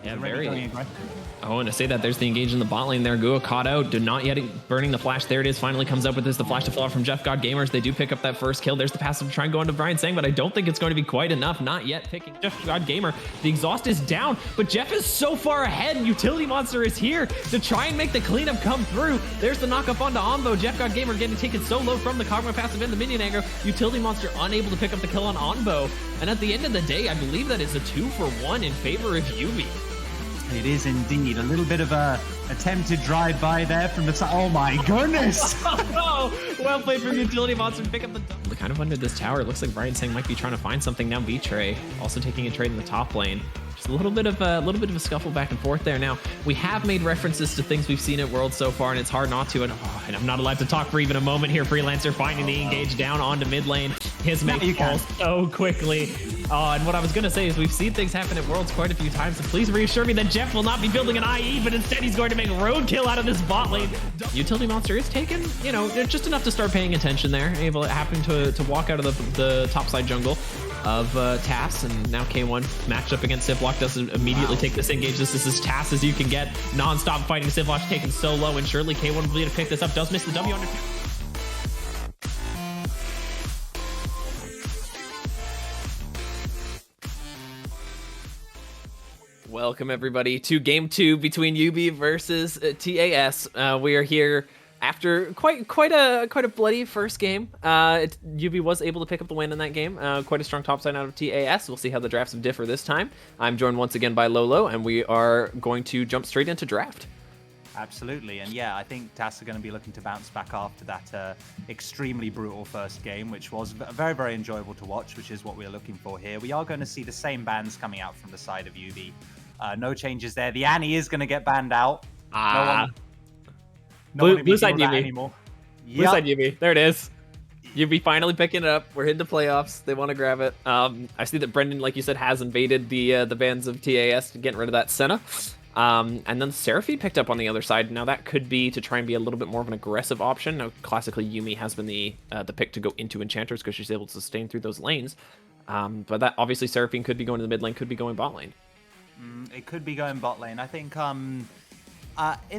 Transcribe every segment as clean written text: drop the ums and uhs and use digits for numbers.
Yeah, very. Oh, and to say that, there's the engage in the bot lane there. Gua caught out, did not yet burning the flash. There it is, finally comes up with this. The flash to fall from Jeff God Gamers. They do pick up that first kill. There's the passive to try and go into Brian Sang, but I don't think it's going to be quite enough. Not yet picking Jeff God Gamer. The exhaust is down, but Jeff is so far ahead. Utility Monster is here to try and make the cleanup come through. There's the knock up onto Onbo. Jeff God Gamer getting taken so low from the Kog'Maw passive and the minion aggro. Utility Monster unable to pick up the kill on Onbo. And at the end of the day, I believe that is a 2-for-1 in favor of YUBI. It is indeed. A little bit of a attempted drive-by there from the side. Oh my goodness! Oh, well played from Utility Monster to pick up the... Kind of under this tower, it looks like Brian Sang might be trying to find something now. Betray also taking a trade in the top lane. Just a little bit of a scuffle back and forth there. Now, we have made references to things we've seen at Worlds so far, and it's hard not to. And I'm not allowed to talk for even a moment here. Freelancer finding the engage down onto mid lane. His mate falls so quickly. And what I was going to say is we've seen things happen at Worlds quite a few times, so please reassure me that Jeff will not be building an IE, but instead he's going to make roadkill out of this bot lane. Utility Monster is taken, you know, just enough to start paying attention there. Happening to walk out of the topside jungle of TAS, and now K1 matched up against Sivlock doesn't immediately take this engage. This is as TAS as you can get. Non-stop fighting. Sivlock taken so low, and surely K1 will be able to pick this up. Does miss the W under 2. Welcome everybody to game 2 between YUBI versus TAS. We are here after quite a bloody first game. YUBI was able to pick up the win in that game. Quite a strong top side out of TAS. We'll see how the drafts differ this time. I'm joined once again by Lolo, and we are going to jump straight into draft. Absolutely, and yeah, I think TAS are going to be looking to bounce back after that extremely brutal first game, which was very, very enjoyable to watch, which is what we're looking for here. We are going to see the same bans coming out from the side of YUBI. No changes there. The Annie is going to get banned out. Blue side YUBI anymore. Blue side YUBI. There it is. YUBI finally picking it up. We're into playoffs. They want to grab it. I see that Brendan, like you said, has invaded the bans of TAS, getting rid of that Senna. And then Seraphine picked up on the other side. Now that could be to try and be a little bit more of an aggressive option. Now classically Yuumi has been the pick to go into Enchanters because she's able to sustain through those lanes. But that obviously Seraphine could be going to the mid lane, could be going bot lane. It could be going bot lane. I think in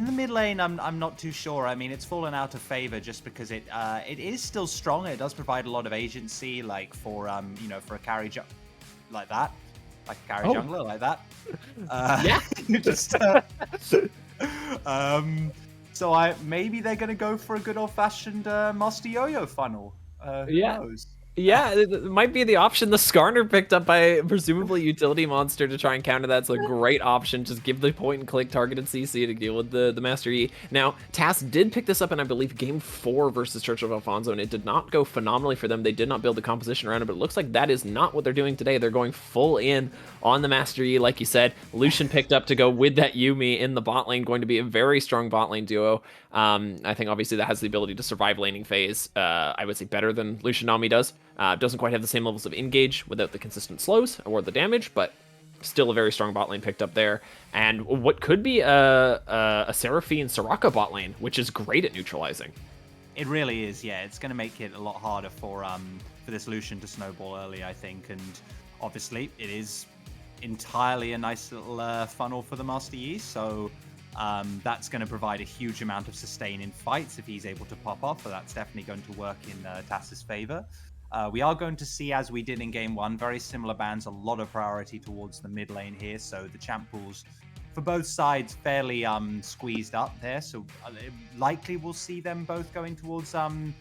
the mid lane, I'm not too sure. I mean, it's fallen out of favor just because it is still strong. It does provide a lot of agency, like for for a carry like that, like a carry jungler like that. Yeah. Just so maybe they're gonna go for a good old fashioned Master Yo-Yo funnel. Who knows? Yeah, it might be the option. The Skarner picked up by presumably Utility Monster to try and counter that. It's a great option. Just give the point and click targeted CC to deal with the Master E. Now, TAS did pick this up in, I believe, game 4 versus Church of Alfonso, and it did not go phenomenally for them. They did not build the composition around it, but it looks like that is not what they're doing today. They're going full in on the Master E, like you said. Lucian picked up to go with that Yuumi in the bot lane, going to be a very strong bot lane duo. I think obviously that has the ability to survive laning phase, I would say better than Lucian Nami does. Doesn't quite have the same levels of engage without the consistent slows or the damage, but still a very strong bot lane picked up there. And what could be a Seraphine Soraka bot lane, which is great at neutralizing. It really is, yeah. It's going to make it a lot harder for this Lucian to snowball early, I think. And obviously, it is entirely a nice little funnel for the Master Yi, so that's going to provide a huge amount of sustain in fights if he's able to pop off, so that's definitely going to work in TAS's favor. We are going to see, as we did in game 1, very similar bans, a lot of priority towards the mid lane here, so the champ pools for both sides fairly squeezed up there, so likely we'll see them both going towards 5th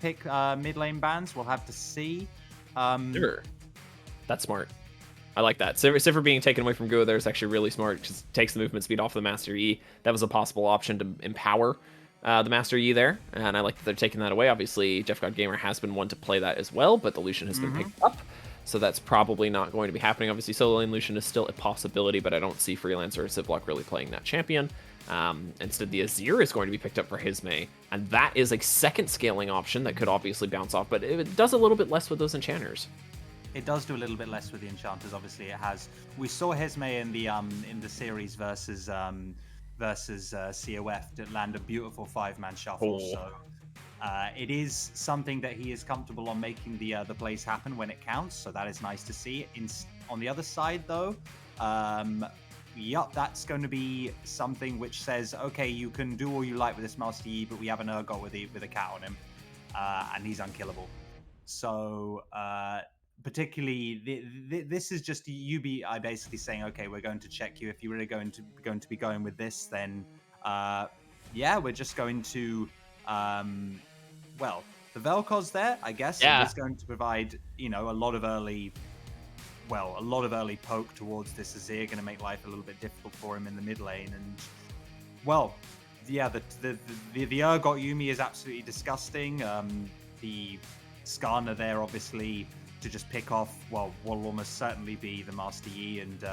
pick mid lane bans. We'll have to see. Sure. That's smart. I like that. Sivir being taken away from Gua there is actually really smart. Just takes the movement speed off the Master E. That was a possible option to empower the Master E there, and I like that they're taking that away. Obviously, Jeff God Gamer has been one to play that as well, but the Lucian has been picked up. So that's probably not going to be happening. Obviously, solo lane Lucian is still a possibility, but I don't see Freelancer or Ziploc really playing that champion. Instead, the Azir is going to be picked up for Hismay, and that is a second scaling option that could obviously bounce off, but it does a little bit less with those enchanters. It does do a little bit less with the enchanters. Obviously, it has. We saw Hismay in the series versus COF to land a beautiful 5-man shuffle. Oh. So it is something that he is comfortable on making the plays happen when it counts. So that is nice to see. On the other side, though. Yup, that's going to be something which says, okay, you can do all you like with this Master Yi, but we have an Urgot with a cat on him, and he's unkillable. So, particularly, this is just YUBI basically saying, okay, we're going to check you. If you're really going to be going with this, then, yeah, we're just going to, well, the Vel'Koz there, I guess, is going to provide, a lot of early poke towards this Azir, going to make life a little bit difficult for him in the mid lane. And, well, yeah, the Urgot Yuumi is absolutely disgusting. The Skarner there, obviously, to just pick off, well, will almost certainly be the Master Yi and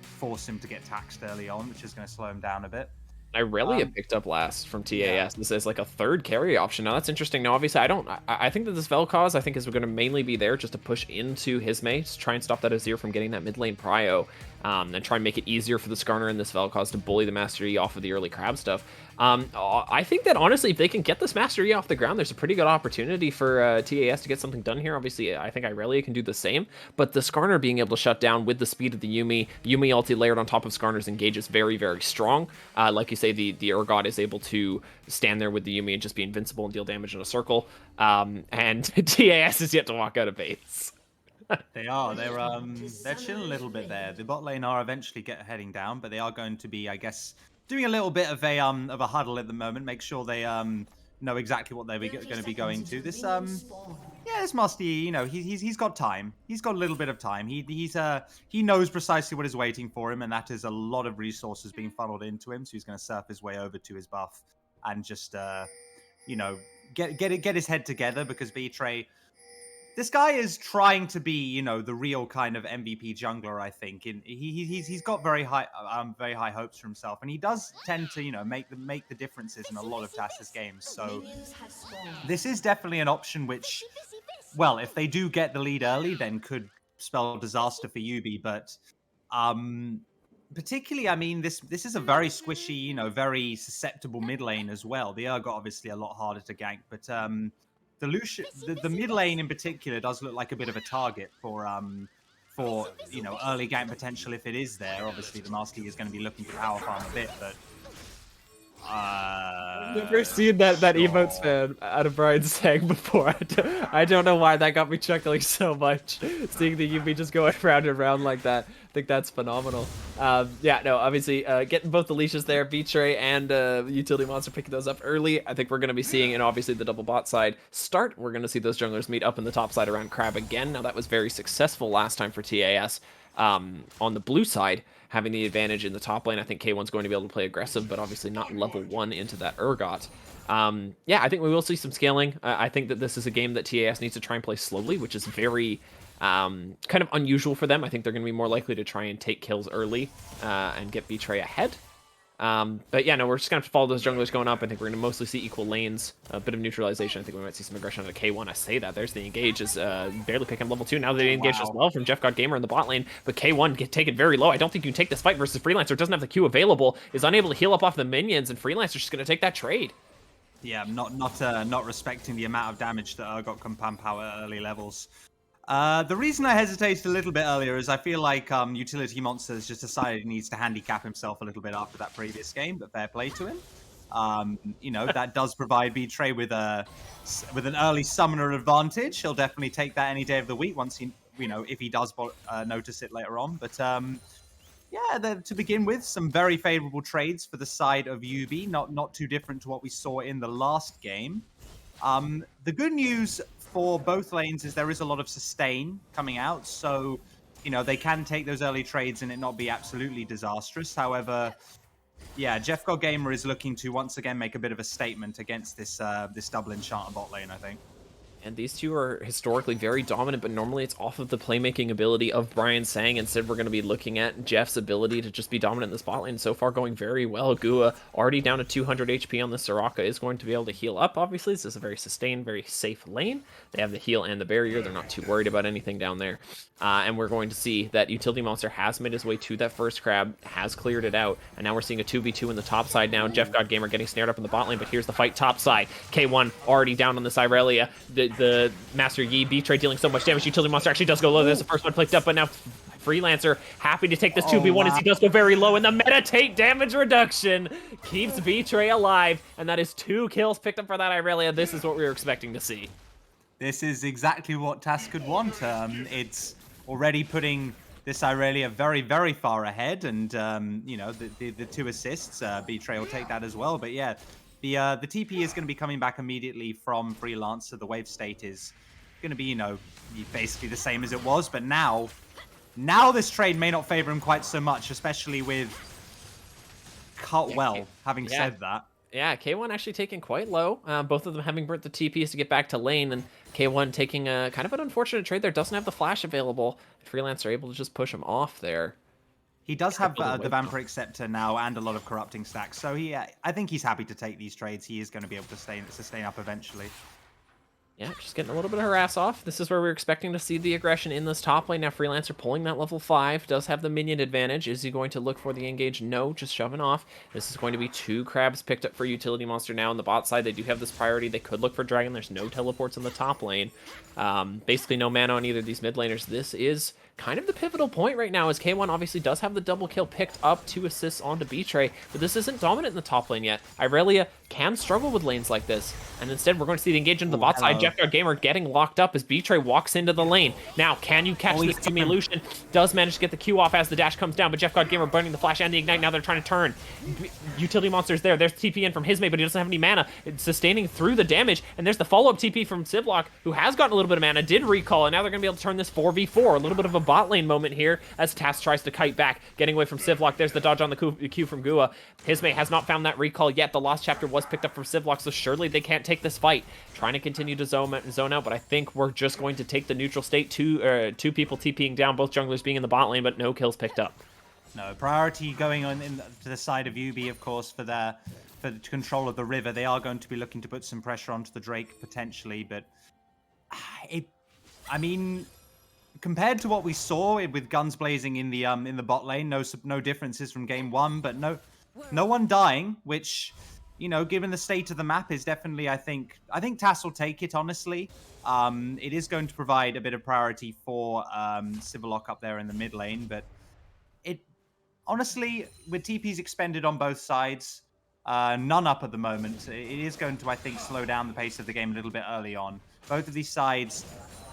force him to get taxed early on, which is going to slow him down a bit. Irelia picked up last from TAS. This is like a third carry option. Now that's interesting. Now obviously I think that this Vel'Koz I think is going to mainly be there just to push into Hismay to try and stop that Azir from getting that mid lane prio, and try and make it easier for the Skarner and this Vel'Koz to bully the Master Yi off of the early crab stuff. I think that honestly, if they can get this Master Yi off the ground, there's a pretty good opportunity for TAS to get something done here. Obviously, I think Irelia can do the same, but the Skarner being able to shut down with the speed of the Yuumi ulti layered on top of Skarner's engage is very, very strong. Like you say, the Urgot is able to stand there with the Yuumi and just be invincible and deal damage in a circle. And TAS is yet to walk out of base. They are. They're chilling a little bit there. The bot lane are eventually heading down, but they are going to be, I guess, doing a little bit of a huddle at the moment. Make sure they know exactly what they're going to be going to. This this Master Yi, he's got time. He's got a little bit of time. He knows precisely what is waiting for him, and that is a lot of resources being funneled into him. So he's going to surf his way over to his buff and just get his head together, because Betray, this guy is trying to be, the real kind of MVP jungler, I think. He's got very high hopes for himself, and he does tend to, make the differences in a lot of TAS's games. So this is definitely an option which, well, if they do get the lead early, then could spell disaster for YUBI. But particularly, I mean, this is a very squishy, very susceptible mid lane as well. The Urgot obviously a lot harder to gank, but the Lucian, the mid lane in particular does look like a bit of a target for early gank potential if it is there. Obviously, the Master Yi is going to be looking to power farm a bit, but never seen that emote spam out of Brian's saying before. I don't know why that got me chuckling so much. Seeing the YUBI just going round and round like that, I think that's phenomenal. Obviously getting both the leashes there, Betray and Utility Monster picking those up early. I think we're going to be seeing, and obviously the double bot side start. We're going to see those junglers meet up in the top side around Crab again. Now that was very successful last time for TAS. On the blue side, having the advantage in the top lane. I think K1's going to be able to play aggressive, but obviously not level 1 into that Urgot. I think we will see some scaling. I think that this is a game that TAS needs to try and play slowly, which is very kind of unusual for them. I think they're going to be more likely to try and take kills early and get Betray ahead. We're just going to follow those junglers going up. I think we're going to mostly see equal lanes, a bit of neutralization. I think we might see some aggression out of K1. I say that. There's the engage, is barely picking level 2. Now they engaged as well from Jeff God Gamer in the bot lane, but K1 get taken very low. I don't think you can take this fight versus Freelancer. Doesn't have the Q available, is unable to heal up off the minions, and Freelancer's just going to take that trade. Yeah, not respecting the amount of damage that Urgot can pump out at early levels. The reason I hesitated a little bit earlier is I feel like Utility Monsters just decided he needs to handicap himself a little bit after that previous game, but fair play to him. That does provide Betray with an early summoner advantage. He'll definitely take that any day of the week once he, if he does notice it later on. But to begin with, some very favorable trades for the side of YUBI, not too different to what we saw in the last game. The good news for both lanes is there is a lot of sustain coming out, so they can take those early trades and it not be absolutely disastrous. However, Jeff God Gamer is looking to once again make a bit of a statement against this double enchanter bot lane, I think. And these two are historically very dominant, but normally it's off of the playmaking ability of Brian Sang. Instead, we're going to be looking at Jeff's ability to just be dominant in the spot lane. So far, going very well. Gua already down to 200 HP on the Soraka is going to be able to heal up. Obviously, this is a very sustained, very safe lane. They have the heal and the barrier. They're not too worried about anything down there. And we're going to see that Utility Monster has made his way to that first crab, has cleared it out, and now we're seeing a 2v2 in the top side now. Jeff God Gamer getting snared up in the bot lane, but here's the fight top side. K1 already down on this Irelia. The Master Yi B-Tray dealing so much damage. Utility Monster actually does go low. There's the first one picked up, but now Freelancer happy to take this 2v1 as he does go very low, and the meditate damage reduction keeps B-Tray alive, and that is 2 kills picked up for that Irelia. This is what we were expecting to see. This is exactly what TAS could want. It's already putting this Irelia very, very far ahead, and you know, the 2 assists, B-Tray will take that as well. But yeah, the TP is going to be coming back immediately from Freelancer. The wave state is going to be, you know, basically the same as it was, but now this trade may not favor him quite so much, especially with Cutwell having said that. Yeah, K1 actually taken quite low. Both of them having burnt the TPs to get back to lane, and K1 taking a kind of an unfortunate trade there. Doesn't have the flash available. Freelancer able to just push him off there. He does have the Vampiric Scepter now and a lot of corrupting stacks, so I think he's happy to take these trades. He is going to be able to sustain up eventually. Yeah, just getting a little bit of harass off. This is where we're expecting to see the aggression in this top lane. Now, Freelancer pulling that level 5, does have the minion advantage. Is he going to look for the engage? No, just shoving off. This is going to be 2 crabs picked up for Utility Monster now on the bot side. They do have this priority. They could look for Dragon. There's no teleports in the top lane. Basically no mana on either of these mid laners. This is kind of the pivotal point right now, as K1 obviously does have the double kill, picked up 2 assists onto B-Tray, but this isn't dominant in the top lane yet. Irelia can struggle with lanes like this, and instead we're going to see the engage into the bot side. Jeff God Gamer getting locked up as B-Tray walks into the lane. Now, can you catch this Team Lucian? Does manage to get the Q off as the dash comes down, but Jeff God Gamer burning the flash and the ignite. Now they're trying to turn. Utility Monster's there. There's TP in from Hismay, but he doesn't have any mana. It's sustaining through the damage, and there's the follow-up TP from Sivlock, who has gotten a little bit of mana, did recall, and now they're going to be able to turn this 4v4. A little bit of a bot lane moment here as TAS tries to kite back, getting away from Sivlock. There's the dodge on the Q from Gua. Hismay has not found that recall yet. The Lost Chapter was picked up from Sivlock, so surely they can't take this fight. Trying to continue to zone out, but I think we're just going to take the neutral state. 2 people TPing down, both junglers being in the bot lane, but no kills picked up. No, priority going on to the side of YUBI, of course, for the control of the river. They are going to be looking to put some pressure onto the Drake, potentially, but I mean, compared to what we saw with guns blazing in the bot lane, no differences from game 1, but no one dying, which, you know, given the state of the map, is definitely, I think TAS will take it, honestly. It is going to provide a bit of priority for Civilock up there in the mid lane, but honestly, with TPs expended on both sides, none up at the moment, it is going to, I think, slow down the pace of the game a little bit early on. Both of these sides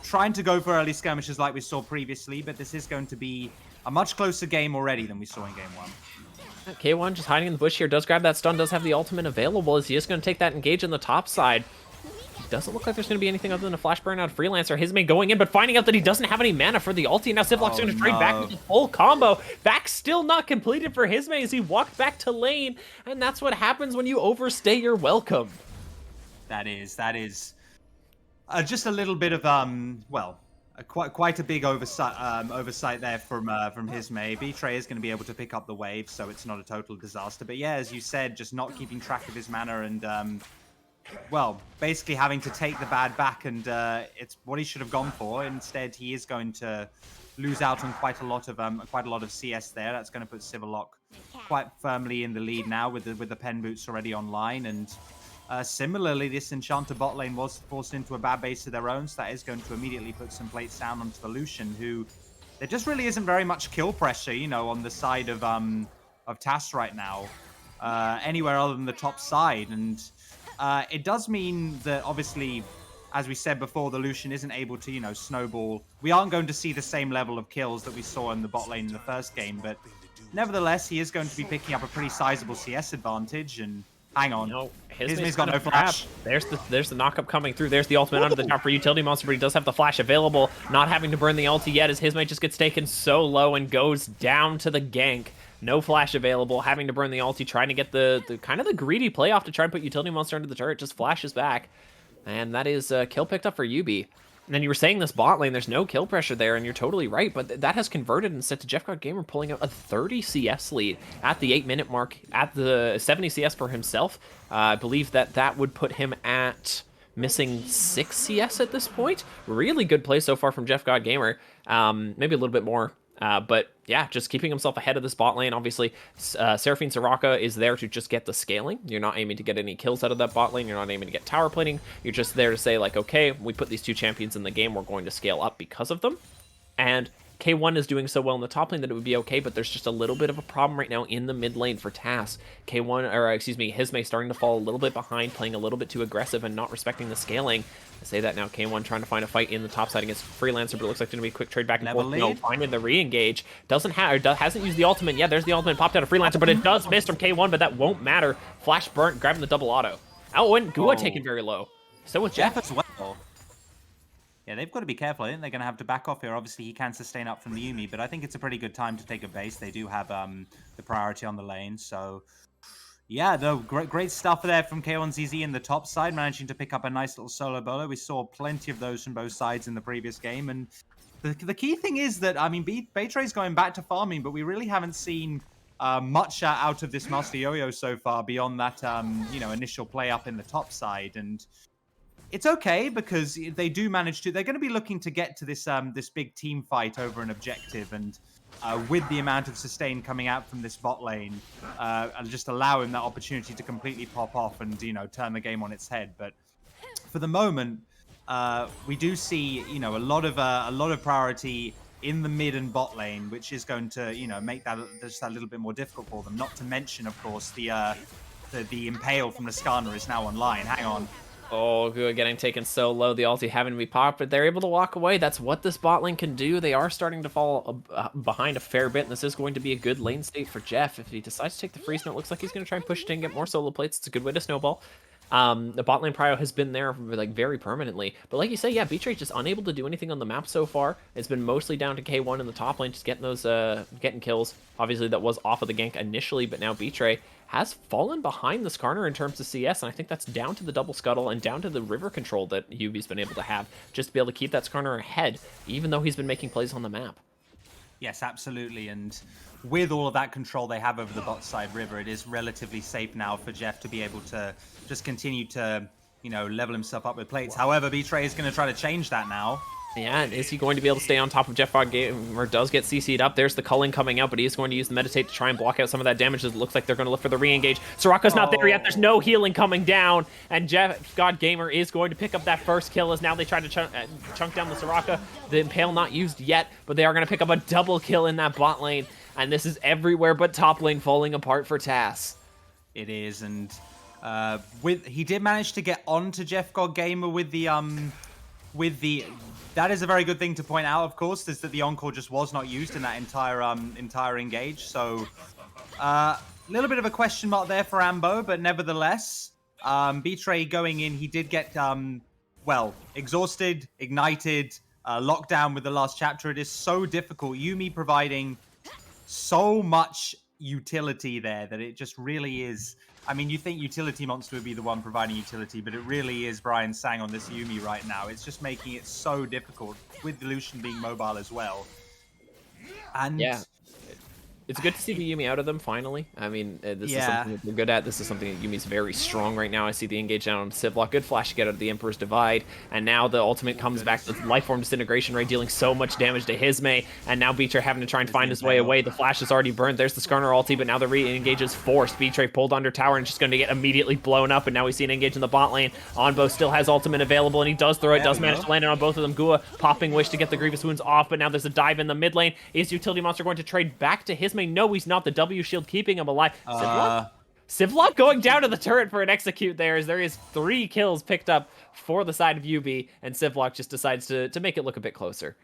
trying to go for early skirmishes like we saw previously, but this is going to be a much closer game already than we saw in game 1. K1 just hiding in the bush here, does grab that stun, does have the ultimate available, as he is going to take that engage in the top side. Doesn't look like there's going to be anything other than a flash burn out of Freelancer. Hismay going in, but finding out that he doesn't have any mana for the ulti. Now Sivlock's going to trade back with the full combo. Back still not completed for Hismay as he walked back to lane, and that's what happens when you overstay your welcome. That is just a little bit of quite a big oversight there from Hismay. B-Tray is going to be able to pick up the wave, so it's not a total disaster. But yeah, as you said, just not keeping track of his mana and well, basically having to take the bad back, and it's what he should have gone for. Instead, he is going to lose out on quite a lot of CS there. That's going to put Civilock quite firmly in the lead now with the pen boots already online. And similarly, this Enchanter bot lane was forced into a bad base of their own, so that is going to immediately put some plates down onto the Lucian, who there just really isn't very much kill pressure, you know, on the side of TAS right now, anywhere other than the top side. And it does mean that, obviously, as we said before, the Lucian isn't able to, you know, snowball. We aren't going to see the same level of kills that we saw in the bot lane in the first game, but nevertheless, he is going to be picking up a pretty sizable CS advantage. And hang on, no, Hismay's got no flash. There's the knock-up coming through. There's the ultimate under the top for Utility Monster, but he does have the flash available, not having to burn the ulti yet, as Hismay just gets taken so low and goes down to the gank. No flash available, having to burn the ulti, trying to get the kind of the greedy playoff to try and put Utility Monster under the turret, just flashes back. And that is a kill picked up for YUBI. And then you were saying this bot lane, there's no kill pressure there, and you're totally right, but that has converted instead to Jeff God Gamer pulling out a 30 CS lead at the 8-minute mark, at the 70 CS for himself. I believe that would put him at missing 6 CS at this point. Really good play so far from Jeff God Gamer. Maybe a little bit more. But yeah, just keeping himself ahead of this bot lane. Obviously, Seraphine Soraka is there to just get the scaling. You're not aiming to get any kills out of that bot lane. You're not aiming to get tower plating. You're just there to say, like, okay, we put these 2 champions in the game. We're going to scale up because of them. And K1 is doing so well in the top lane that it would be okay, but there's just a little bit of a problem right now in the mid lane for TAS. Hisme starting to fall a little bit behind, playing a little bit too aggressive and not respecting the scaling. I say that now, K1 trying to find a fight in the top side against Freelancer, but it looks like going to be a quick trade back and forth. No, finding the re-engage. Hasn't used the ultimate. Yeah, there's the ultimate popped out of Freelancer, but it does miss from K1, but that won't matter. Flash burnt, grabbing the double auto. Oh, and Gua taken very low. So with Jeff as well. Yeah, they've got to be careful. I think they're going to have to back off here. Obviously, he can sustain up from the YUMI, but I think it's a pretty good time to take a base. They do have the priority on the lane, so yeah, great stuff there from K1ZZ in the top side, managing to pick up a nice little solo bolo. We saw plenty of those from both sides in the previous game, and the key thing is that, I mean, Baytray's going back to farming, but we really haven't seen much out of this Master Yo-Yo so far beyond that, initial play up in the top side, and it's okay because they do manage to. They're going to be looking to get to this this big team fight over an objective, and with the amount of sustain coming out from this bot lane, I'll just allow him that opportunity to completely pop off and turn the game on its head. But for the moment, we do see a lot of priority in the mid and bot lane, which is going to make that just a little bit more difficult for them. Not to mention, of course, the impale from Lascana is now online. Hang on. Oh, Gua getting taken so low, the ulti having to be popped, but they're able to walk away. That's what this bot lane can do. They are starting to fall behind a fair bit, and this is going to be a good lane state for Jeff. If he decides to take the freeze, and it looks like he's going to try and push it in, get more solo plates. It's a good way to snowball. The bot lane prio has been there like very permanently, but like you say, yeah, Betray's just unable to do anything on the map so far. It's been mostly down to K1 in the top lane, just getting those getting kills. Obviously that was off of the gank initially, but now Betray has fallen behind the Skarner in terms of CS, and I think that's down to the double scuttle and down to the river control that YUBI's been able to have, just to be able to keep that Skarner ahead, even though he's been making plays on the map. Yes, absolutely, and with all of that control they have over the bot side river, it is relatively safe now for Jeff to be able to just continue to, level himself up with plates. However, Betray is going to try to change that now. Yeah, and is he going to be able to stay on top of Jeff God Gamer? Does get CC'd up. There's the culling coming out, but he is going to use the meditate to try and block out some of that damage. It looks like they're going to look for the re-engage. Soraka's not there yet. There's no healing coming down, and Jeff God Gamer is going to pick up that first kill as now they try to chunk down the Soraka. The impale not used yet, but they are going to pick up a double kill in that bot lane, and this is everywhere but top lane falling apart for TAS. It is, and he did manage to get onto Jeff God Gamer with the that is a very good thing to point out, of course, is that the encore just was not used in that entire engage. So a little bit of a question mark there for Ambo, but nevertheless, Betray going in, he did get exhausted, ignited, locked down with the last chapter. It is so difficult. YUMI providing so much utility there that it just really is. I mean, you think Utility Monster would be the one providing utility, but it really is Brian Sang on this YUMI right now. It's just making it so difficult, with Lucian being mobile as well. And yeah, it's good to see the YUMI out of them, finally. I mean, this is something that they're good at. This is something that YUMI's very strong right now. I see the engage down on Sivlock. Good flash to get out of the Emperor's Divide. And now the ultimate comes back to Lifeform Disintegration Ray, dealing so much damage to Hisme. And now Betray having to try and find his way away. The flash is already burned. There's the Skarner ulti, but now the re-engage is forced. Betray pulled under tower and just going to get immediately blown up. And now we see an engage in the bot lane. Onbo still has ultimate available, and he does throw it. Does manage to land it on both of them. Gua popping Wish to get the Grievous Wounds off, but now there's a dive in the mid lane. Is Utility Monster going to trade back to Hisme? No, he's not. The W shield keeping him alive. Sivlock going down to the turret for an execute there, as there is 3 kills picked up for the side of YUBI, and Sivlock just decides to make it look a bit closer.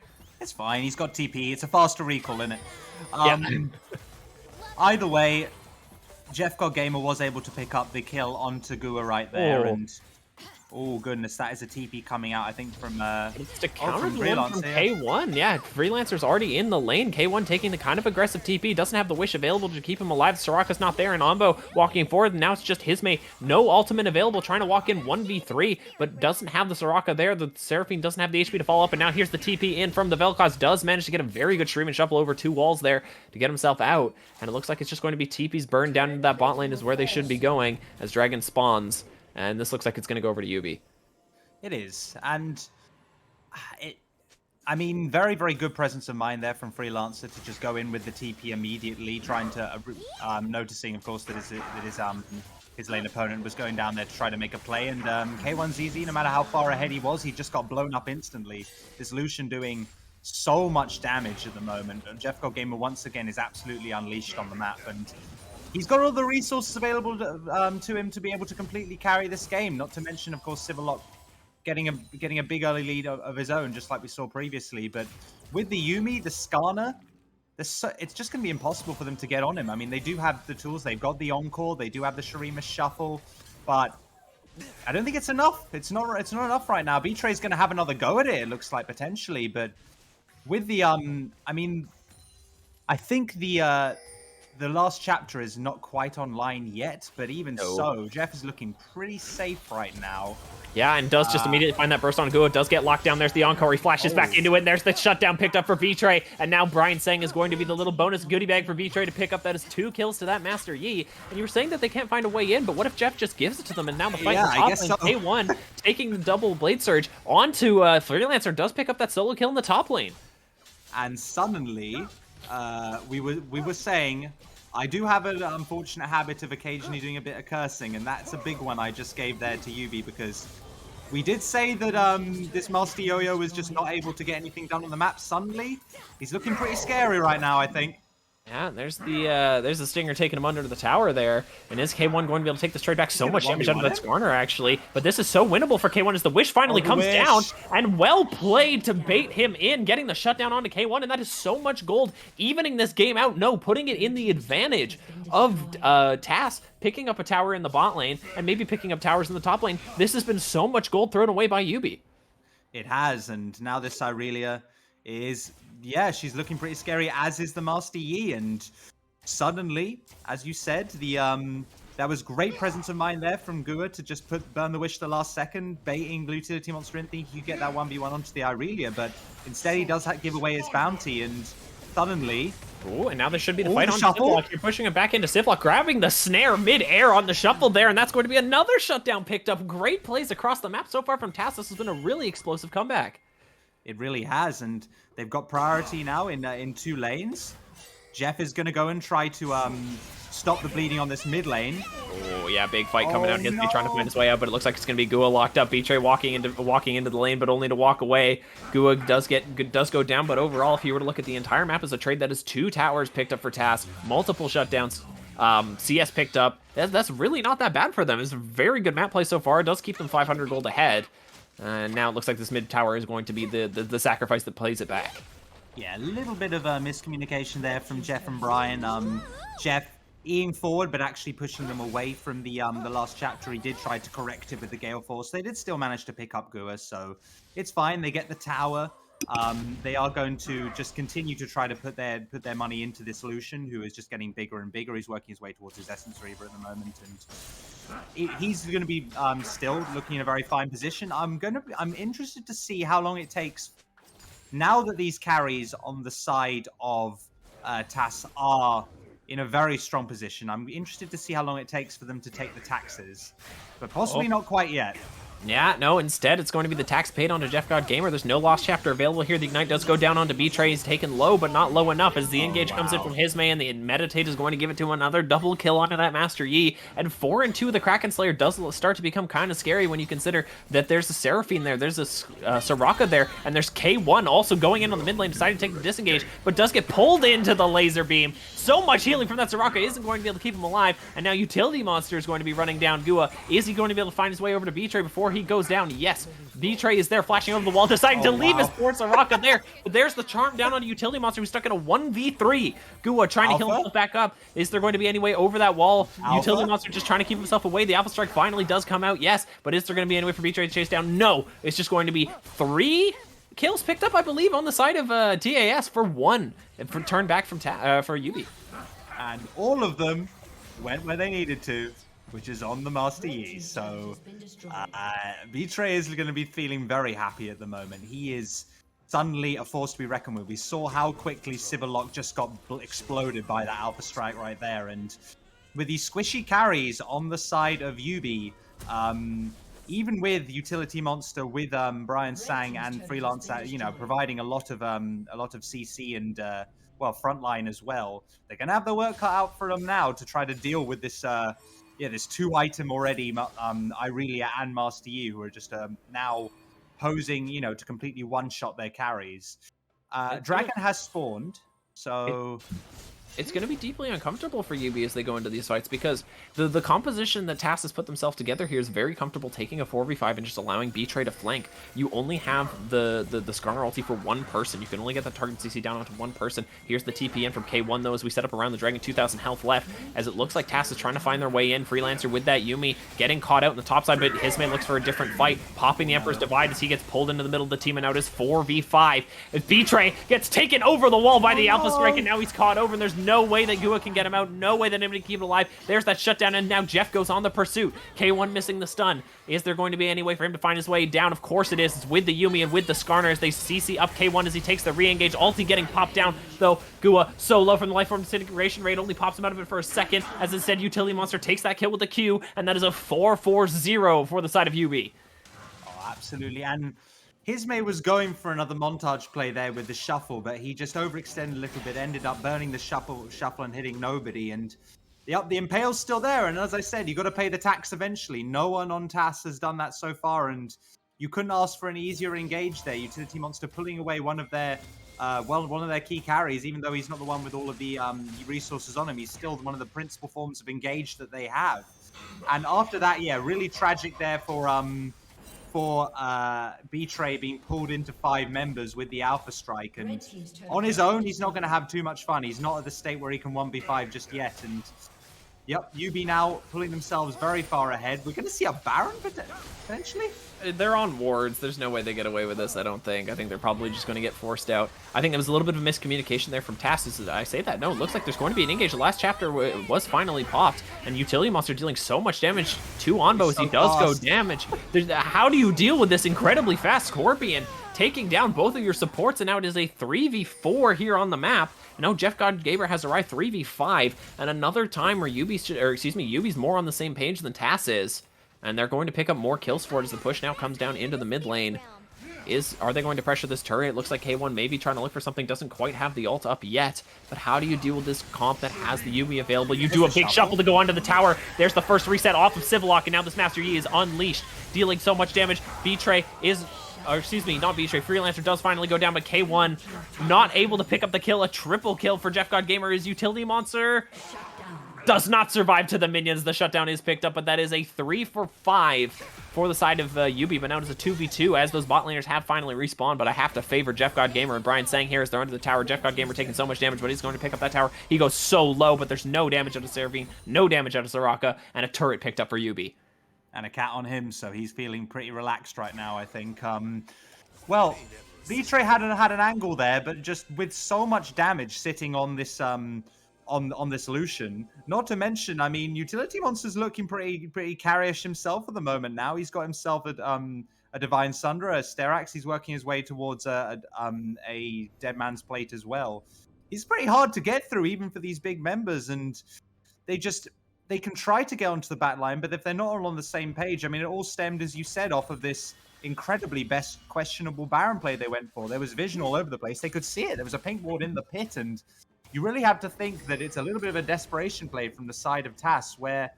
It's fine. He's got TP. It's a faster recall, isn't it? Either way, Jeff God Gamer was able to pick up the kill onto Gua right there, and Oh, goodness, that is a TP coming out, I think, from It's to counter from the one from K1. Yeah, Freelancer's already in the lane. K1 taking the kind of aggressive TP. Doesn't have the wish available to keep him alive. Soraka's not there, and Ombo walking forward. And now it's just Hisme. No ultimate available, trying to walk in 1v3, but doesn't have the Soraka there. The Seraphine doesn't have the HP to follow up, and now here's the TP in from the Vel'Koz. Does manage to get a very good stream and shuffle over 2 walls there to get himself out. And it looks like it's just going to be TP's burn down into that bot lane is where they should be going as Dragon spawns. And this looks like it's going to go over to YUBI. It is, and I mean, very, very good presence of mind there from Freelancer to just go in with the TP immediately, trying to, noticing, of course, that his lane opponent was going down there to try to make a play, and K1's easy, no matter how far ahead he was, he just got blown up instantly. This Lucian doing so much damage at the moment, and Jeff God Gamer once again is absolutely unleashed on the map, and he's got all the resources available to him to be able to completely carry this game, not to mention, of course, Civillock getting a big early lead of his own, just like we saw previously. But with the Yuumi, the Skarner, it's just going to be impossible for them to get on him. I mean, they do have the tools. They've got the Encore. They do have the Shurima Shuffle. But I don't think it's enough. It's not enough right now. B-Tray's going to have another go at it, it looks like, potentially. But with the, I mean, I think the last chapter is not quite online yet, but even so, Jeff is looking pretty safe right now. Yeah, and does just immediately find that burst on Gua. Does get locked down. There's the Encore. He flashes back into it, and there's the shutdown picked up for B-Tray. And now Brian Sang is going to be the little bonus goodie bag for B-Tray to pick up. That is 2 kills to that Master Yi. And you were saying that they can't find a way in, but what if Jeff just gives it to them? And now the fight is off, and K1 taking the double Blade Surge onto Freelancer does pick up that solo kill in the top lane. And suddenly, we were saying, I do have an unfortunate habit of occasionally doing a bit of cursing, and that's a big one I just gave there to YUBI, because we did say that this Master Yo-Yo was just not able to get anything done on the map. Suddenly, he's looking pretty scary right now, I think. Yeah, there's the Stinger taking him under the tower there. And is K1 going to be able to take this trade back? So much damage out of that Skarner, actually. But this is so winnable for K1 as the Wish finally comes down. And well played to bait him in, getting the shutdown onto K1. And that is so much gold, evening this game out. No, putting it in the advantage of TAS picking up a tower in the bot lane and maybe picking up towers in the top lane. This has been so much gold thrown away by YUBI. It has, and now this Irelia is, yeah, she's looking pretty scary, as is the Master Yi, and suddenly, as you said, the that was great presence of mind there from Gua to just burn the Wish the last second, baiting Blue Utility Monster in, thinking you get that 1v1 onto the Irelia, but instead he does give away his bounty, and suddenly... Ooh, and now there should be the fight on Sivlock. You're pushing it back into Sivlock, grabbing the snare mid-air on the shuffle there, and that's going to be another shutdown picked up. Great plays across the map so far from TAS. This has been a really explosive comeback. It really has, and they've got priority now in 2 lanes. Jeff is going to go and try to stop the bleeding on this mid lane. Oh yeah, big fight coming out. Hisme trying to find his way out, but it looks like it's going to be Gua locked up. B-Tray walking into the lane, but only to walk away. Gua does go down, but overall, if you were to look at the entire map as a trade, that is 2 towers picked up for TAS, multiple shutdowns. CS picked up. That's really not that bad for them. It's a very good map play so far. It does keep them 500 gold ahead. And now it looks like this mid tower is going to be the sacrifice that plays it back. Yeah, a little bit of a miscommunication there from Jeff and Brian. Jeff eating forward, but actually pushing them away from the last chapter. He did try to correct it with the Gale Force. They did still manage to pick up Gua, so it's fine. They get the tower. They are going to just continue to try to put their money into this Lucian, who is just getting bigger and bigger. He's working his way towards his Essence Reaver at the moment, and he's going to be still looking in a very fine position. I'm interested to see how long it takes now that these carries on the side of TAS are in a very strong position. I'm interested to see how long it takes for them to take the taxes, but possibly not quite yet. Yeah, no, instead it's going to be the tax paid onto Jeff God Gamer. There's no lost chapter available here. The Ignite does go down onto B-Tray. He's taken low, but not low enough as the engage comes in from Hisme, and the Meditate is going to give it to another double kill onto that Master Yi. And 4 and 2, the Kraken Slayer does start to become kind of scary when you consider that there's a Seraphine there, there's a Soraka there, and there's K1 also going in on the mid lane, deciding to take the disengage, but does get pulled into the laser beam. So much healing from that Soraka isn't going to be able to keep him alive, and now Utility Monster is going to be running down Gua. Is he going to be able to find his way over to B-Tray before he goes down. Yes, B-Tray is there flashing over the wall, deciding to leave his poor Soraka there. But there's the charm down on a utility monster who's stuck in a 1v3. Gua trying to heal himself back up. Is there going to be any way over that wall? Utility monster just trying to keep himself away. The Alpha Strike finally does come out, yes. But is there going to be any way for B-Tray to chase down? No. It's just going to be 3 kills picked up, I believe, on the side of TAS for 1. For turn back from for YUBI. And all of them went where they needed to, which is on the Master Yi. So B-Tray is going to be feeling very happy at the moment. He is suddenly a force to be reckoned with. We saw how quickly Civillock just got exploded by that Alpha Strike right there. And with these squishy carries on the side of YUBI, even with Utility Monster, with Brian Sang and Freelancer, you know, providing a lot of CC and well, frontline as well, they're gonna have their work cut out for them now to try to deal with this this 2-item already Irelia and Master Yi, who are just now posing, you know, to completely one-shot their carries. Dragon has spawned, so it's going to be deeply uncomfortable for YUBI as they go into these fights, because the composition that TAS has put themselves together here is very comfortable taking a 4v5 and just allowing B-Tray to flank. You only have the Skarner ulti for one person. You can only get the target CC down onto one person. Here's the TP in from K1, though, as we set up around the Dragon, 2,000 health left, as it looks like TAS is trying to find their way in. Freelancer with that Yuumi getting caught out in the top side, but Hismay looks for a different fight, popping the Emperor's Divide as he gets pulled into the middle of the team, and out is 4v5. As B-Tray gets taken over the wall by the Alpha Strike, and now he's caught over, and there's no way that Gua can get him out, no way that anybody can keep it alive. There's that shutdown, and now Jeff goes on the pursuit. K1 missing the stun. Is there going to be any way for him to find his way down? Of course it is. It's with the Yuumi and with the Skarner as they CC up K1 as he takes the re-engage. Ulti getting popped down, though. Gua so low from the life form disintegration rate, only pops him out of it for a second. As instead, Utility Monster takes that kill with the Q, and that is a 4-4-0 for the side of YUBI. Oh, absolutely. And Hismay was going for another montage play there with the shuffle, but he just overextended a little bit, ended up burning the shuffle and hitting nobody. And the Impale's still there, and as I said, you got to pay the tax eventually. No one on TAS has done that so far, and you couldn't ask for an easier engage there. Utility Monster pulling away one of their one of their key carries, even though he's not the one with all of the resources on him. He's still one of the principal forms of engage that they have. And after that, yeah, really tragic there for B-Tray being pulled into 5 members with the Alpha Strike, and on his own he's not going to have too much fun. He's not at the state where he can 1v5 just yet, and yep, YUBI now pulling themselves very far ahead. We're going to see a Baron potentially. They're on wards. There's no way they get away with this, I don't think. I think they're probably just going to get forced out. I think there was a little bit of miscommunication there from TAS. Did I say that? No, it looks like there's going to be an engage. The last chapter was finally popped, and Utility Monster dealing so much damage to Onbo as he does go damage. How do you deal with this incredibly fast Scorpion taking down both of your supports, and now it is a 3v4 here on the map. Now Jeff God Gaber has arrived 3v5, and another time where YUBI's more on the same page than TAS is. And they're going to pick up more kills for it as the push now comes down into the mid lane. Are they going to pressure this turret? It looks like K1 maybe trying to look for something, doesn't quite have the ult up yet. But how do you deal with this comp that has the YUBI available? You do a big shuffle to go onto the tower. There's the first reset off of Civillock, and now this Master Yi is unleashed, dealing so much damage. B-Tray is... Or excuse me, not B-Tray. Freelancer does finally go down, but K1 not able to pick up the kill. A triple kill for Jeff God Gamer. His Utility Monster does not survive to the minions. The shutdown is picked up, but that is a 3-for-5 for the side of YUBI, but now it's a 2v2 as those bot laners have finally respawned. But I have to favor Jeff God Gamer and Brian Sang here as they're under the tower. Jeff God Gamer taking so much damage, but he's going to pick up that tower. He goes so low, but there's no damage out of Seraphine, no damage out of Soraka, and a turret picked up for YUBI. And a cat on him, so he's feeling pretty relaxed right now, I think. Well, B-Tray had an angle there, but just with so much damage sitting on this on this Lucian. Not to mention, I mean, Utility Monster's looking pretty carryish himself at the moment now. He's got himself a Divine Sunder, a Sterax. He's working his way towards a Dead Man's Plate as well. He's pretty hard to get through, even for these big members, and they can try to get onto the back line, but if they're not all on the same page, I mean, it all stemmed, as you said, off of this incredibly questionable Baron play they went for. There was vision all over the place. They could see it. There was a pink ward in the pit, and you really have to think that it's a little bit of a desperation play from the side of TAS, where,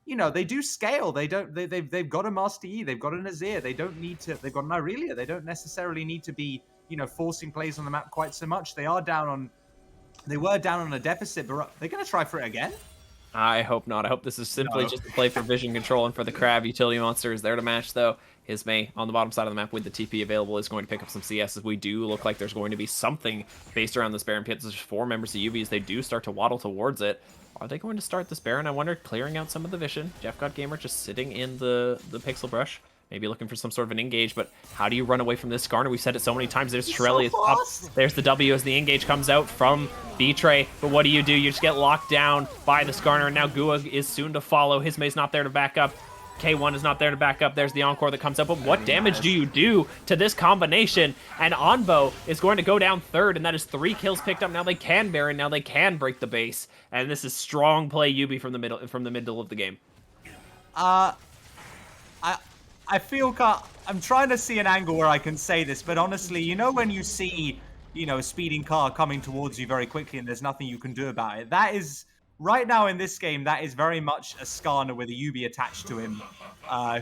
you know, they do scale. They've got a Master Yi, they've got an Azir. They don't need to. They've got an Irelia. They don't necessarily need to be, you know, forcing plays on the map quite so much. They were down on a deficit, but they're going to try for it again. I hope not. I hope this is simply No. just a play for vision control and for the crab. Utility Monster is there to match, though. Hismay on the bottom side of the map with the TP available is going to pick up some CS, as we do look like there's going to be something based around this Baron pit. There's 4 members of YUBI as they do start to waddle towards it. Are they going to start this Baron? I wonder, clearing out some of the vision. Jeff God Gamer just sitting in the pixel brush. Maybe looking for some sort of an engage, but how do you run away from this Skarner? We've said it so many times. There's Shirelli up. There's the W as the engage comes out from Betray. But what do? You just get locked down by the Skarner, and now Gua is soon to follow. Hismay's not there to back up. K1 is not there to back up. There's the Encore that comes up. But what damage do you do to this combination? And Onbo is going to go down third, and that is 3 kills picked up. Now they can Baron. Now they can break the base. And this is strong play YUBI from the middle of the game. I feel I'm trying to see an angle where I can say this, but honestly, you know when you see, a speeding car coming towards you very quickly and there's nothing you can do about it? That is, right now in this game, that is very much a Skarner with a YUBI attached to him,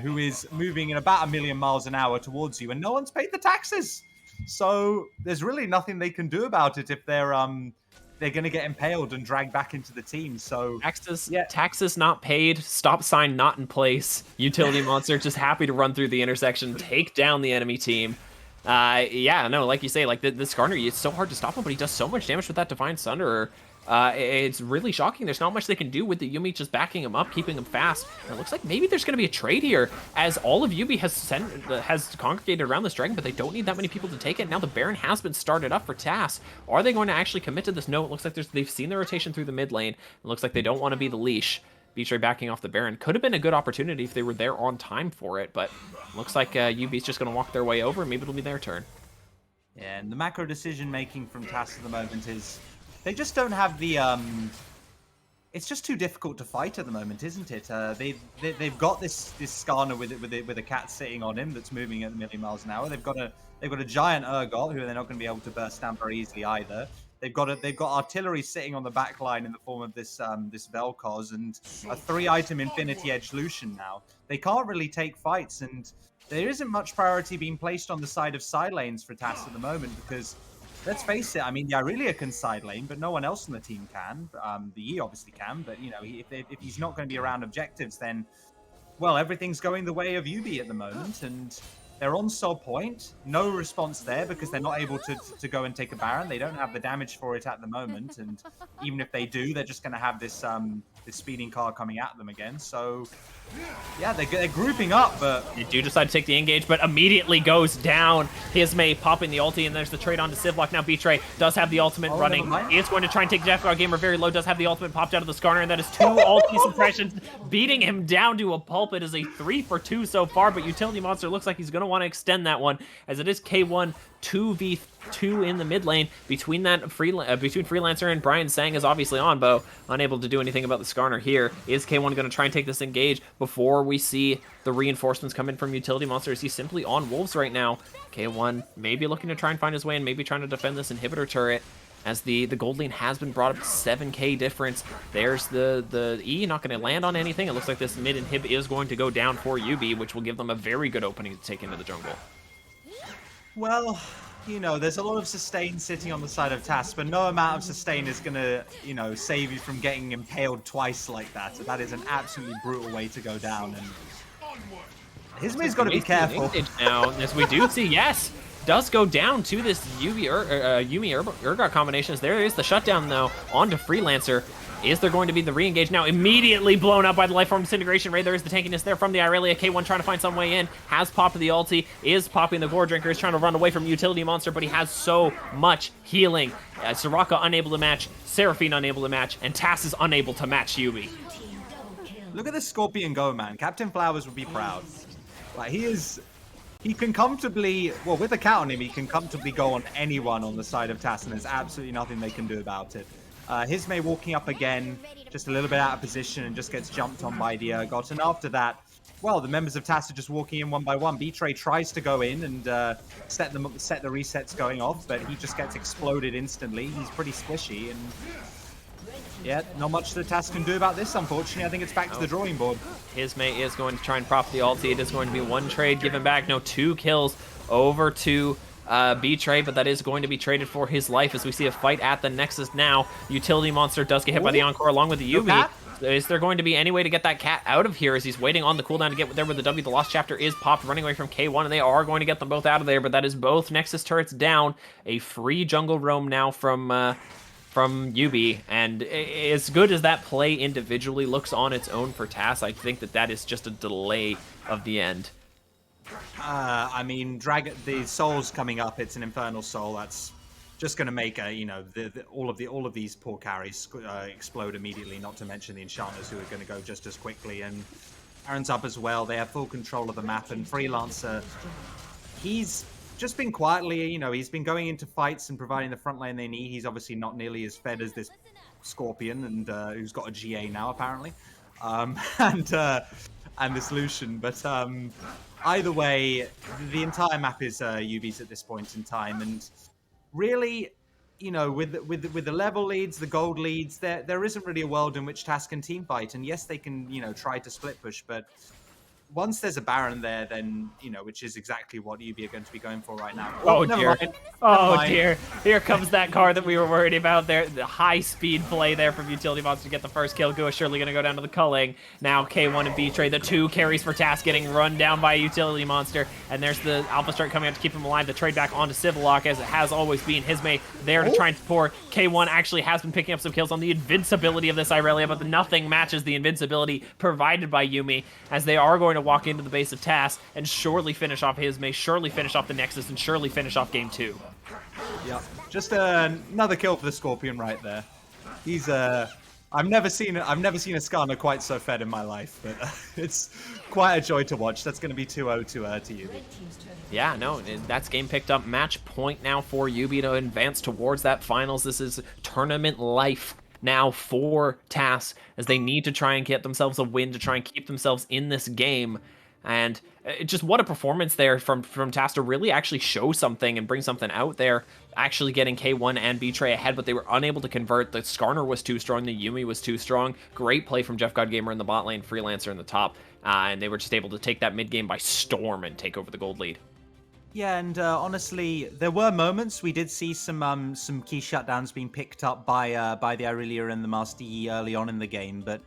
who is moving in about 1,000,000 miles an hour towards you, and no one's paid the taxes. So there's really nothing they can do about it if they're going to get impaled and dragged back into the team. So taxes not paid, stop sign not in place. Utility Monster just happy to run through the intersection, take down the enemy team. Yeah, no, like you say, like the Skarner, it's so hard to stop him, but he does so much damage with that Divine Sunderer. It's really shocking. There's not much they can do with the YUBI just backing him up, keeping him fast. And it looks like maybe there's going to be a trade here, as all of YUBI has congregated around this dragon, but they don't need that many people to take it. Now the Baron has been started up for TAS. Are they going to actually commit to this? No, it looks like they've seen the rotation through the mid lane. It looks like they don't want to be the leash. Betray backing off the Baron. Could have been a good opportunity if they were there on time for it, but looks like YUBI's just going to walk their way over, and maybe it'll be their turn. Yeah, and the macro decision making from TAS at the moment is they just don't have the it's just too difficult to fight at the moment, isn't it? They've got this Skarner with a cat sitting on him that's moving at 1,000,000 miles an hour. They've got a giant Urgot who they're not going to be able to burst down very easily either. They've got artillery sitting on the back line in the form of this Vel'Koz and a 3-item Infinity Edge Lucian now. They can't really take fights, and there isn't much priority being placed on the side of side lanes for TAS at the moment because, let's face it, I mean, the Irelia can side lane, but no one else on the team can. The E obviously can, but, if he's not going to be around objectives, then, well, everything's going the way of YUBI at the moment, and they're on Soul Point. No response there because they're not able to go and take a Baron. They don't have the damage for it at the moment, and even if they do, they're just going to have this speeding car coming at them again. So, yeah, they're grouping up, but they do decide to take the engage, but immediately goes down. Hismay popping the ulti, and there's the trade on to Civlock. Now Betray does have the ultimate running. It's going to try and take Jeff God Gamer very low, does have the ultimate popped out of the Skarner, and that is 2 ulti suppressions, beating him down to a pulp. It is a 3 for 2 so far, but Utility Monster looks like he's going to want to extend that one, as it is K1 2v2 in the mid lane. Between Freelancer and Brian Sang is obviously Onbo, unable to do anything about the Skarner here. Is K1 going to try and take this engage before we see the reinforcements come in from Utility Monster? Is he simply on Wolves right now? K1 maybe looking to try and find his way and maybe trying to defend this inhibitor turret, as the gold lane has been brought up to 7k difference. There's the E, not going to land on anything. It looks like this mid inhib is going to go down for YUBI, which will give them a very good opening to take into the jungle. Well, there's a lot of sustain sitting on the side of TAS, but no amount of sustain is going to, save you from getting impaled twice like that. So that is an absolutely brutal way to go down. And Hismay's got to be careful. Now, as we do see, yes, does go down to this Yubi Urgot combinations. There is the shutdown, though, onto Freelancer. Is there going to be the re-engage? Now immediately blown up by the Lifeform Disintegration Ray. There is the tankiness there from the Irelia. K1 trying to find some way in. Has popped the ulti. Is popping the Gore Drinker. Is trying to run away from Utility Monster, but he has so much healing. Soraka unable to match. Seraphine unable to match. And TAS is unable to match YUBI. Look at this Scorpion go, man. Captain Flowers would be proud. Like, he can comfortably, well, with a cat on him, he can comfortably go on anyone on the side of TAS, and there's absolutely nothing they can do about it. Hismay walking up again, just a little bit out of position, and just gets jumped on by the Urgot. And after that, well, the members of TAS are just walking in one by one. Betray tries to go in and set the resets going off, but he just gets exploded instantly. He's pretty squishy, and yeah, not much the TAS can do about this, unfortunately. I think it's back to the drawing board. Hismay is going to try and prop the ulti. It is going to be 1 trade given back. No, 2 kills over to Betray, but that is going to be traded for his life as we see a fight at the Nexus now. Utility Monster does get hit by the Encore along with the YUBI. Is there going to be any way to get that cat out of here as he's waiting on the cooldown to get there with the W? The Lost Chapter is popped, running away from K1, and they are going to get them both out of there, but that is both Nexus turrets down. A free jungle roam now from YUBI, and as good as that play individually looks on its own for TAS, I think that that is just a delay of the end. I mean, the souls coming up. It's an infernal soul. That's just going to make all of these poor carries explode immediately. Not to mention the enchanters who are going to go just as quickly. And Aaron's up as well. They have full control of the map. And Freelancer, he's just been quietly, he's been going into fights and providing the front lane they need. He's obviously not nearly as fed as this Scorpion, and who's got a GA now apparently, and this Lucian. But either way, the entire map is UB's at this point in time, and really, with the level leads, the gold leads, there isn't really a world in which TAS can team fight. And yes, they can try to split push, but once there's a Baron there, then, which is exactly what UB are going to be going for right now. Oh, dear. Oh, dear. Here comes that card that we were worried about there. The high-speed play there from Utility Monster to get the first kill. Gua surely going to go down to the culling. Now K1 and B-Tray, the two carries for TAS, getting run down by a Utility Monster. And there's the Alpha Strike coming out to keep him alive. The trade back onto Civilock, as it has always been. Hisme there to try and pour. K1 actually has been picking up some kills on the invincibility of this Irelia, but nothing matches the invincibility provided by Yuumi, as they are going to walk into the base of TAS and surely finish off Hisme, surely finish off the Nexus, and surely finish off game 2. Yep, just another kill for the Scorpion right there. He's I've never seen a Skarner quite so fed in my life, but it's quite a joy to watch. That's going to be 2-0 to UB. Yeah, no, that's game picked up. Match point now for UB to advance towards that finals. This is tournament life now for TAS, as they need to try and get themselves a win to try and keep themselves in this game. And just what a performance there from TAS to really actually show something and bring something out there, actually getting K1 and B-Tray ahead, but they were unable to convert. The Skarner was too strong, the Yuumi was too strong. Great play from Jeff God Gamer in the bot lane, Freelancer in the top, and they were just able to take that mid game by storm and take over the gold lead. Yeah, and honestly, there were moments we did see some key shutdowns being picked up by the Irelia and the Master Yi early on in the game, but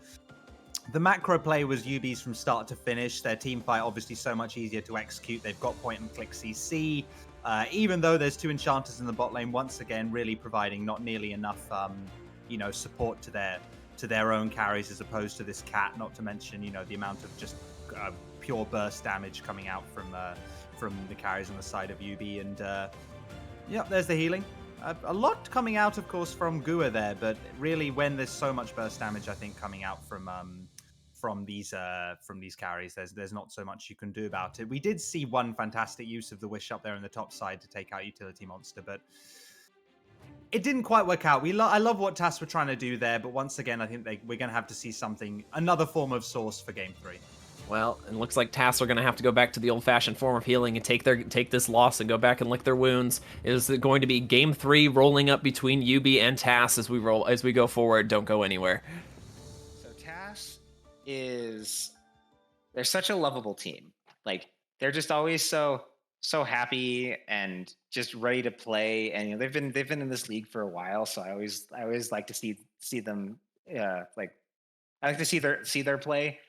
the macro play was UB's from start to finish. Their team fight obviously so much easier to execute. They've got point and click CC, even though there's two enchanters in the bot lane. Once again, really providing not nearly enough support to their own carries as opposed to this cat. Not to mention the amount of just pure burst damage coming out from the carries on the side of UB. And yeah, there's the healing. A lot coming out, of course, from Gua there, but really, when there's so much burst damage, I think coming out from these carries, there's not so much you can do about it. We did see one fantastic use of the Wish up there in the top side to take out Utility Monster, but it didn't quite work out. I love what TAS were trying to do there, but once again, I think we're going to have to see another form of source for Game 3. Well, it looks like TAS are going to have to go back to the old-fashioned form of healing and take this loss and go back and lick their wounds. Is it going to be Game 3 rolling up between UB and TAS as we go forward? Don't go anywhere. So TAS they're such a lovable team. Like, they're just always so happy and just ready to play. And they've been in this league for a while, so I always like to see them I like to see their play.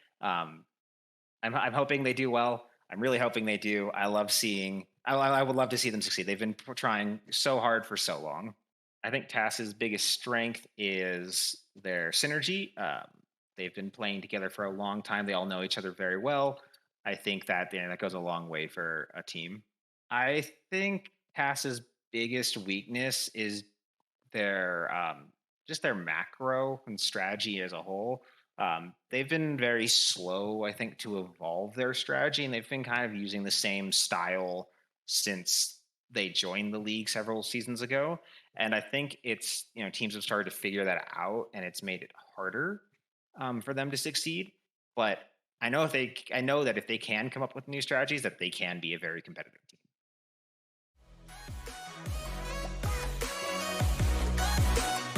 I'm hoping they do well. I'm really hoping they do. I would love to see them succeed. They've been trying so hard for so long. I think TAS's biggest strength is their synergy. They've been playing together for a long time. They all know each other very well. I think that that goes a long way for a team. I think TAS's biggest weakness is their just their macro and strategy as a whole. They've been very slow, I think, to evolve their strategy, and they've been kind of using the same style since they joined the league several seasons ago. And I think it's, teams have started to figure that out, and it's made it harder for them to succeed. But I know that if they can come up with new strategies, that they can be a very competitive team.